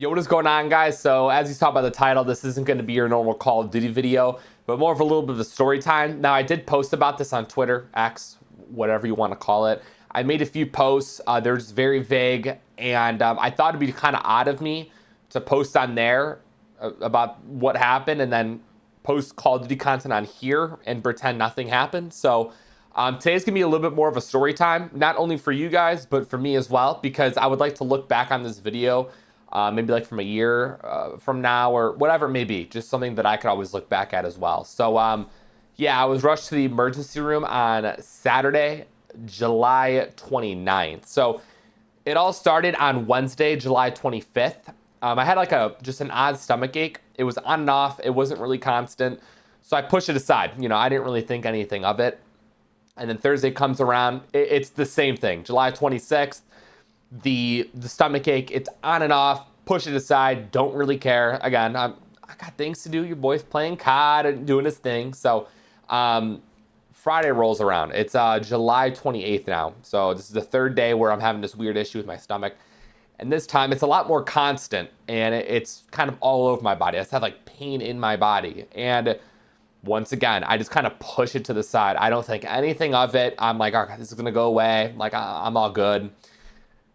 Yo, what is going on, guys? So as you saw by the title, this isn't going to be your normal Call of Duty video, but more of a little bit of a story time. Now, I did post about this on Twitter, X, whatever you want to call it. I made a few posts. They're just very vague, and I thought it'd be kind of odd of me to post on there about what happened and then post Call of Duty content on here and pretend nothing happened. So today's gonna be a little bit more of a story time, not only for you guys, but for me as well, because I would like to look back on this video maybe like from a year from now or whatever it may be, just something that I could always look back at as well. So yeah, I was rushed to the emergency room on Saturday, July 29th. So it all started on Wednesday, July 25th. I had like just an odd stomach ache. It was on and off. It wasn't really constant. So I pushed it aside. You know, I didn't really think anything of it. And then Thursday comes around. It's the same thing. July 26th. The stomach ache, it's on and off, push it aside, don't really care. Again, I got things to do. Your boy's playing COD and doing his thing. So Friday rolls around. It's July 28th now. So this is the third day where I'm having this weird issue with my stomach. And this time it's a lot more constant and it's kind of all over my body. I just have like pain in my body. And once again, I just kind of push it to the side. I don't think anything of it. I'm like, okay, this is going to go away. Like, I'm all good.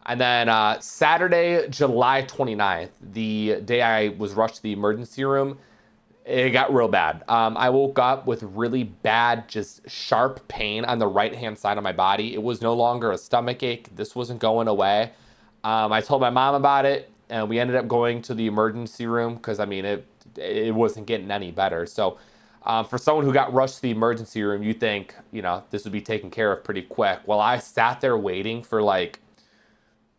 And then Saturday, July 29th, the day I was rushed to the emergency room, it got real bad. I woke up with really bad, just sharp pain on the right-hand side of my body. It was no longer a stomach ache. This wasn't going away. I told my mom about it, and we ended up going to the emergency room because, I mean, it wasn't getting any better. So for someone who got rushed to the emergency room, you think, you know, this would be taken care of pretty quick. Well, I sat there waiting for like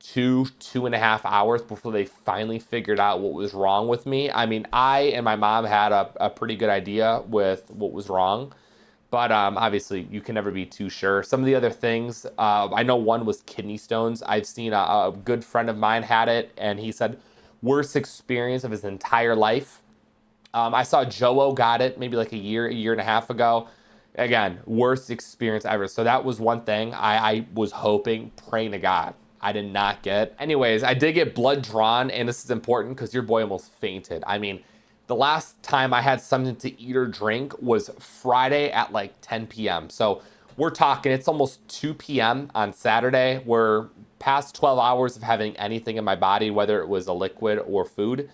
2.5 hours before they finally figured out what was wrong with me. I mean, I and my mom had a pretty good idea with what was wrong, but obviously you can never be too sure. Some of the other things, I know one was kidney stones. I've seen a good friend of mine had it, and he said worst experience of his entire life. I saw Joe got it maybe like a year and a half ago. Again, worst experience ever. So that was one thing I was hoping, praying to God I did not get. Anyways, I did get blood drawn, and this is important because your boy almost fainted. I mean, the last time I had something to eat or drink was Friday at like 10 p.m. So we're talking, it's almost 2 p.m. on Saturday. We're past 12 hours of having anything in my body, whether it was a liquid or food.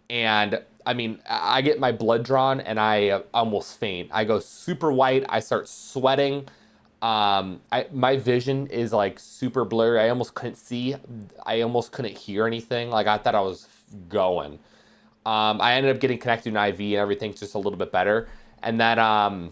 And I mean, I get my blood drawn and I almost faint. I go super white. I start sweating. My vision is like super blurry. I almost couldn't see. I almost couldn't hear anything. Like I thought I was going. I ended up getting connected to an IV and everything's just a little bit better. And then I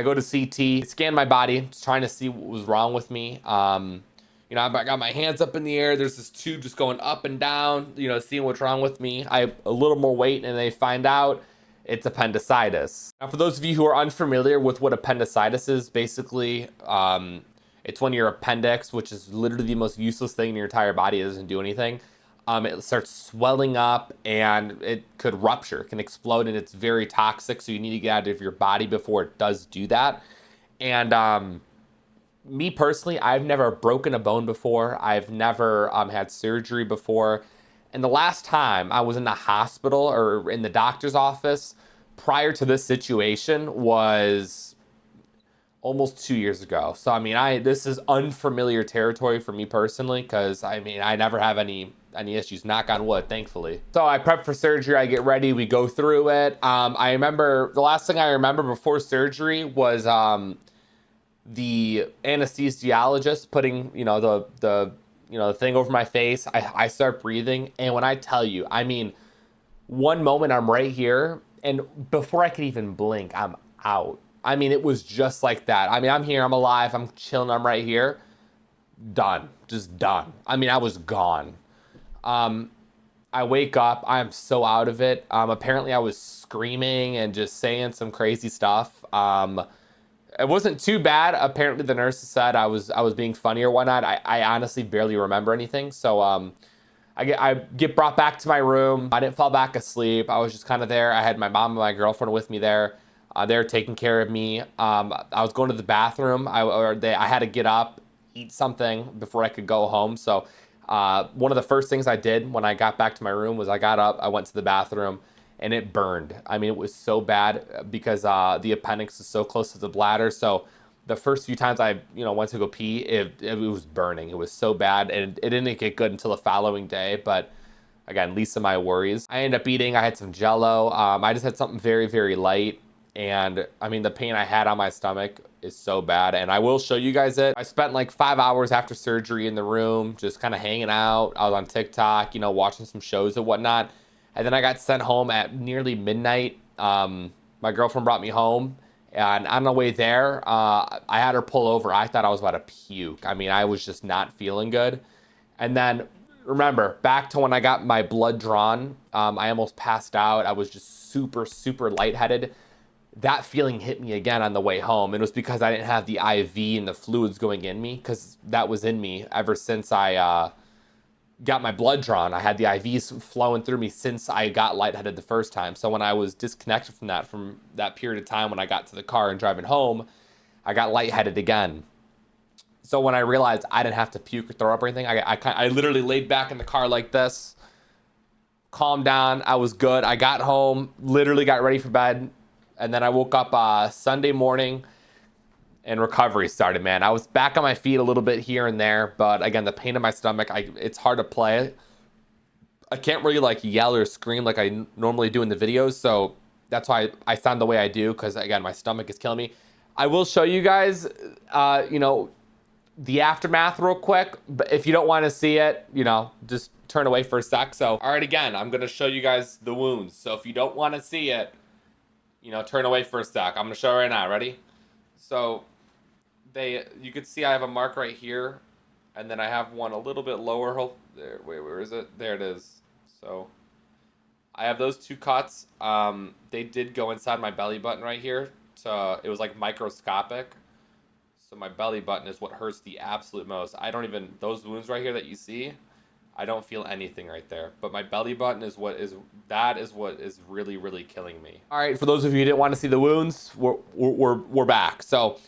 go to CT, scan my body, just trying to see what was wrong with me. You know, I got my hands up in the air. There's this tube just going up and down, you know, seeing what's wrong with me. I have a little more weight and they find out it's appendicitis. Now, for those of you who are unfamiliar with what appendicitis is, basically, it's when your appendix, which is literally the most useless thing in your entire body, it doesn't do anything. It starts swelling up and it could rupture, it can explode, and it's very toxic. So you need to get out of your body before it does do that. And me personally, I've never broken a bone before. I've never had surgery before. And the last time I was in the hospital or in the doctor's office prior to this situation was almost 2 years ago. So, I mean, this is unfamiliar territory for me personally because, I mean, I never have any issues, knock on wood, thankfully. So I prep for surgery, I get ready, we go through it. I remember, the last thing I remember before surgery was the anesthesiologist putting, you know, the thing over my face. I start breathing, and when I tell you, I mean, one moment I'm right here, and before I could even blink, I'm out. I mean, it was just like that. I mean, I'm here, I'm alive, I'm chilling, I'm right here. Done. Just done. I mean, I was gone. I wake up, I'm so out of it. Apparently I was screaming and just saying some crazy stuff. It wasn't too bad. Apparently the nurse said I was being funny or whatnot. I honestly barely remember anything. So I get brought back to my room. I didn't fall back asleep. I was just kind of there. I had my mom and my girlfriend with me there. They were taking care of me. I was going to the bathroom. I had to get up, eat something before I could go home. So One of the first things I did when I got back to my room was I got up, I went to the bathroom, and it burned. I mean, it was so bad because the appendix is so close to the bladder. So the first few times I, went to go pee, it was burning. It was so bad, and it didn't get good until the following day. But again, least of my worries. I ended up eating. I had some Jello. I just had something very, very light. And I mean, the pain I had on my stomach is so bad. And I will show you guys it. I spent like 5 hours after surgery in the room, just kind of hanging out. I was on TikTok, watching some shows and whatnot. And then I got sent home at nearly midnight. My girlfriend brought me home. And on the way there, I had her pull over. I thought I was about to puke. I mean, I was just not feeling good. And then remember, back to when I got my blood drawn, I almost passed out. I was just super, super lightheaded. That feeling hit me again on the way home. It was because I didn't have the IV and the fluids going in me, because that was in me ever since I got my blood drawn. I had the IVs flowing through me since I got lightheaded the first time. So when I was disconnected from that period of time, when I got to the car and driving home, I got lightheaded again. So when I realized I didn't have to puke or throw up or anything, I literally laid back in the car like this, calmed down. I was good. I got home, literally got ready for bed. And then I woke up Sunday morning and recovery started, man. I was back on my feet a little bit here and there, but again, the pain in my stomach, it's hard to play. I can't really like yell or scream like I normally do in the videos. So that's why I sound the way I do, because again, my stomach is killing me. I will show you guys, the aftermath real quick, but if you don't want to see it, just turn away for a sec. So, all right, again, I'm going to show you guys the wounds. So if you don't want to see it, turn away for a sec. I'm going to show right now. Ready? So you can see I have a mark right here, and then I have one a little bit lower. There, wait, where is it? There it is. So I have those two cuts. They did go inside my belly button right here. So it was like microscopic. So my belly button is what hurts the absolute most. Those wounds right here that you see, I don't feel anything right there. But my belly button is what is really, really killing me. All right, for those of you who didn't want to see the wounds, we're back. So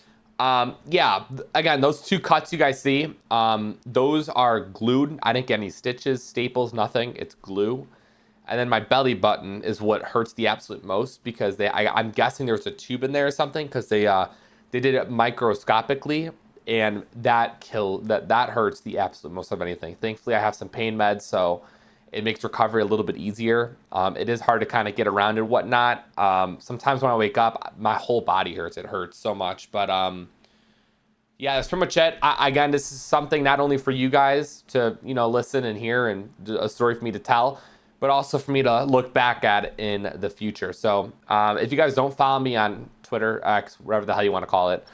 yeah, again, those two cuts you guys see, those are glued. I didn't get any stitches, staples, nothing. It's glue. And then my belly button is what hurts the absolute most, because I'm guessing there's a tube in there or something, because they did it microscopically, and that hurts the absolute most of anything. Thankfully, I have some pain meds, so it makes recovery a little bit easier. It is hard to kind of get around and whatnot. Sometimes when I wake up, my whole body hurts. It hurts so much. But yeah, that's pretty much it. Again, this is something not only for you guys to listen and hear, and a story for me to tell, but also for me to look back at in the future. So if you guys don't follow me on Twitter, X, whatever the hell you want to call it,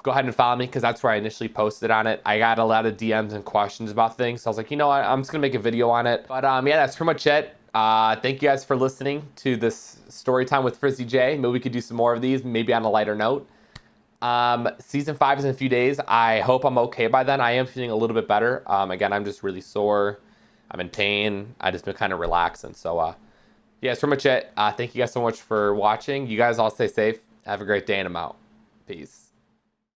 go ahead and follow me, because that's where I initially posted on it. I got a lot of DMs and questions about things, so I was like, what? I'm just gonna make a video on it. But yeah, that's pretty much it. Thank you guys for listening to this story time with Frizzy J. Maybe we could do some more of these, maybe on a lighter note. Season 5 is in a few days. I hope I'm okay by then. I am feeling a little bit better. Again, I'm just really sore. I'm in pain. I just been kind of relaxing. So yeah, that's pretty much it. Thank you guys so much for watching. You guys all stay safe. Have a great day, and I'm out. Peace.